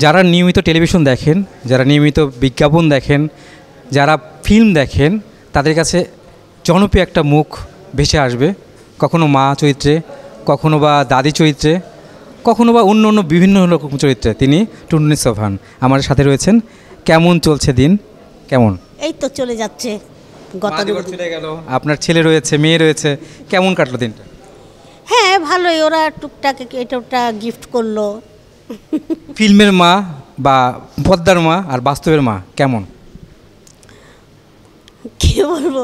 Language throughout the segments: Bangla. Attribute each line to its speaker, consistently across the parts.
Speaker 1: যারা নিয়মিত টেলিভিশন দেখেন, যারা নিয়মিত বিজ্ঞাপন দেখেন, যারা ফিল্ম দেখেন, তাদের কাছে জনপ্রিয় একটা মুখ ভেসে আসবে, কখনো মা চরিত্রে, কখনো বা দাদি চরিত্রে, কখনো বা অন্য অন্য বিভিন্ন রকম চরিত্রে। তিনি টুনটুনি সোবহান আমাদের সাথে রয়েছেন। কেমন চলছে দিন? কেমন?
Speaker 2: এই তো চলে যাচ্ছে।
Speaker 1: চলে গেল, আপনার ছেলে রয়েছে, মেয়ে রয়েছে, কেমন কাটলো দিনটা?
Speaker 2: হ্যাঁ, ভালোই। ওরা টুকটাক এটা ওটা গিফট করলো।
Speaker 1: ফিল্মের মা বা পদ্মার মা আর বাস্তবের মা কেমন?
Speaker 2: কী বলবো,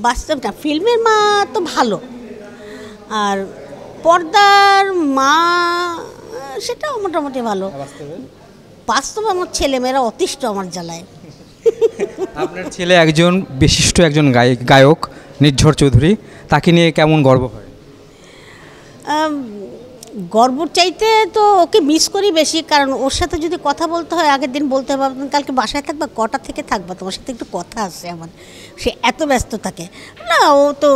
Speaker 2: বাস্তবটা ফিল্মের মা তো ভালো, আর পর্দার মা সেটাও মোটামুটি ভালো। বাস্তবে আমার ছেলেমেয়েরা অতিষ্ঠ আমার জ্বালায়।
Speaker 1: আপনার ছেলে একজন বিশিষ্ট একজন গায়ক নির্ঝর চৌধুরী, তাকে নিয়ে কেমন গর্ব হয়?
Speaker 2: গর্ব চাইতে তো ওকে মিস করি বেশি, কারণ ওর সাথে যদি কথা বলতে হয় আগের দিন বলতে হবে কালকে বাসায় থাকবা, কটা থেকে থাকবা, তোমার সাথে একটু কথা আছে আমার। সে এত ব্যস্ত থাকে না, ও তো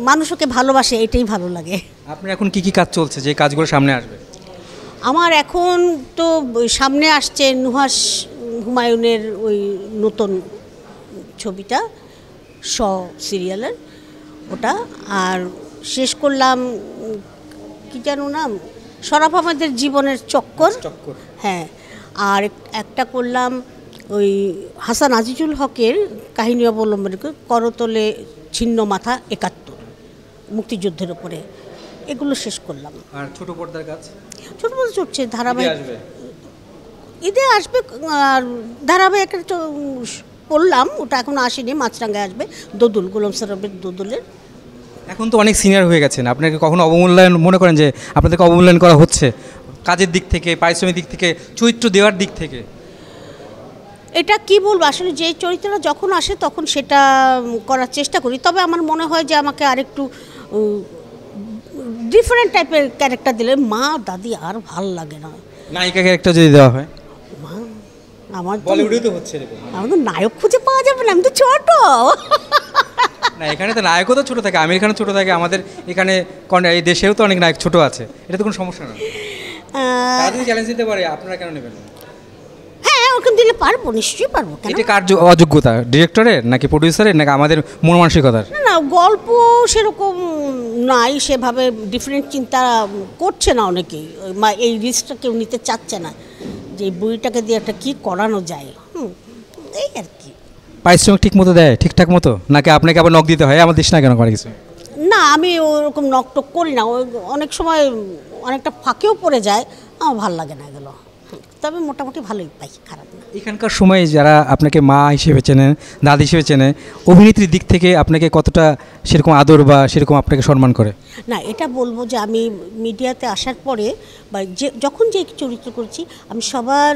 Speaker 2: মানুষ ওকে ভালোবাসে, এটাই ভালো লাগে।
Speaker 1: আপনার এখন কি কি কাজ চলছে, যে কাজগুলো সামনে আসবে?
Speaker 2: আমার এখন তো সামনে আসছে নুহাস হুমায়ুনের ওই নতুন ছবিটা, সিরিয়ালের ওটা, আর শেষ করলাম কি জানো নাম, শরাফ আমাদের জীবনের চক্কর। হ্যাঁ, আর একটা করলাম ওই হাসান আজিজুল হকের কাহিনী অবলম্বন করতলে ছিন্ন মাথা ৭১ মুক্তিযুদ্ধের উপরে, এগুলো শেষ করলাম।
Speaker 1: আর ছোট পর্দার কাজ?
Speaker 2: ছোট পর্দা চলছে, ধারাবাহিক ঈদে আসবে। আর ধারাবাহিক একটা করলাম, ওটা এখনো আসেনি, মাছরাঙ্গায় আসবে, দোদুল, গোলাম সরবের দোদুলের।
Speaker 1: এখন তো অনেক সিনিয়র হয়ে গেছেন, আপনাকে কখনো অবমূল্যায়ন মনে করেন যে আপনাদেরকে অবমূল্যায়ন করা হচ্ছে কাজের দিক থেকে, পারিশ্রমিক দিক থেকে, চরিত্র দেওয়ার দিক থেকে?
Speaker 2: এটা কি বলবো, আসলে যে চরিত্রটা যখন আসে তখন সেটা করার চেষ্টা করি, তবে আমার মনে হয় যে আমাকে আরেকটু ডিফারেন্ট টাইপের ক্যারেক্টার দিলে মা দাদি আর ভাল লাগে না।
Speaker 1: নায়িকা ক্যারেক্টার যদি দেওয়া হয়?
Speaker 2: আমার
Speaker 1: বলিউডে তো হচ্ছে এরকম,
Speaker 2: আমার তো নায়ক খুঁজে পাওয়া যাবে না, আমি তো ছোট।
Speaker 1: না, এখানে তো নায়কও তো ছোটো থাকে, আমির খানও ছোটো থাকে, আমাদের এখানে এই দেশেও তো অনেক নায়ক ছোটো আছে, এটা তো কোনো সমস্যা না। যদি চ্যালেঞ্জ দিতে পারে, আপনারা কেন নেবেন?
Speaker 2: হ্যাঁ, ওখানে দিলে পারবো, নিশ্চয়ই পারবো।
Speaker 1: এটা কার অযোগ্যতা, ডিরেক্টরের নাকি প্রডিউসারের নাকি আমাদের মন মানসিকতার?
Speaker 2: না, গল্প সেরকম নাই, সেভাবে ডিফারেন্ট চিন্তা করছে না অনেকেই, এই রিস্কটা কেউ নিতে চাচ্ছে না যে বইটাকে দিয়ে একটা কী করানো যায়। এই আর কি।
Speaker 1: পারিশ্রমিক ঠিক মতো দেয়, ঠিকঠাক মতো, নাকি আপনাকে আবার নক দিতে হয় আমার দিস না কেন করে কিছু?
Speaker 2: না, আমি ওরকম নকটক করি না, অনেক সময় অনেকটা ফাঁকেও পড়ে যায়, আমার ভালো লাগে না এগুলো, তবে মোটামুটি ভালোই পাই, খারাপ না।
Speaker 1: এখানকার সময় যারা আপনাকে মা হিসেবে চেনে, দাদি হিসেবে চেনে, অভিনেত্রীর দিক থেকে আপনাকে কতটা সেরকম আদর বা সেরকম আপনাকে সম্মান করে?
Speaker 2: না, এটা বলবো যে আমি মিডিয়াতে আসার পরে বা যখন যে চরিত্র করছি, আমি সবার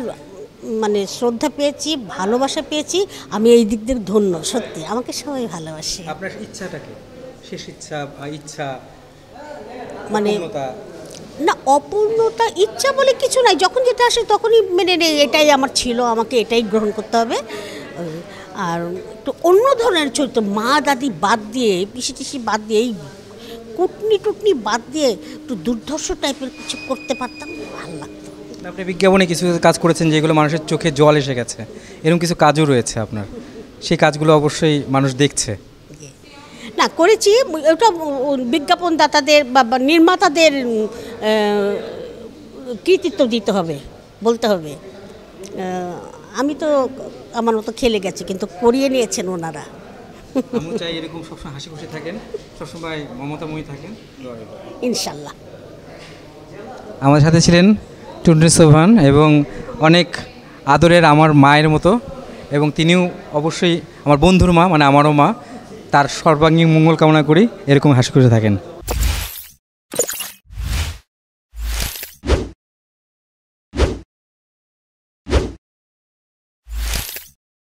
Speaker 2: মানে শ্রদ্ধা পেয়েছি, ভালোবাসা পেয়েছি, আমি এই দিক দিয়ে ধন্য, সত্যি আমাকে সবাই ভালোবাসে।
Speaker 1: আপনার ইচ্ছাটা কি, শেষ ইচ্ছা বা ইচ্ছা
Speaker 2: মানে না, অপূর্ণতা ইচ্ছা বলে কিছু নাই, যখন যেটা আসে তখনই মেনে নেই, এটাই আমার ছিল, আমাকে এটাই গ্রহণ করতে হবে। আর একটু অন্য ধরনের চরিত্র, মা দাদি বাদ দিয়ে, পিসি টিসি বাদ দিয়ে, এই কুটনি টুটনি বাদ দিয়ে একটু দুর্ধর্ষ টাইপের কিছু করতে পারতাম, ভালো লাগতো।
Speaker 1: আপনি বিজ্ঞাপনে কিছু কাজ করেছেন যেগুলো মানুষের চোখে জল এসে গেছে, এরকম কিছু কাজও রয়েছে আপনার, সেই কাজগুলো অবশ্যই মানুষ দেখছে।
Speaker 2: না, করেছি, ওটা বিজ্ঞাপনদাতাদের বা নির্মাতাদের কৃতিত্ব দিতে হবে, বলতে হবে। আমি তো আমার মতো খেলে গেছি, কিন্তু করিয়ে নিয়েছেন ওনারা।
Speaker 1: আমি চাই এরকম সবসময় হাসি খুশি থাকেন, সবসময় মমতাময়ী থাকেন,
Speaker 2: ইনশাল্লাহ।
Speaker 1: আমার সাথে ছিলেন টুনটুনি সোবহান, এবং অনেক আদরের আমার মায়ের মতো, এবং তিনিও অবশ্যই আমার বন্ধুর মা, মানে আমারও মা, তার সর্বাঙ্গীন মঙ্গল কামনা করি, এরকম হাসি খুশি থাকেন।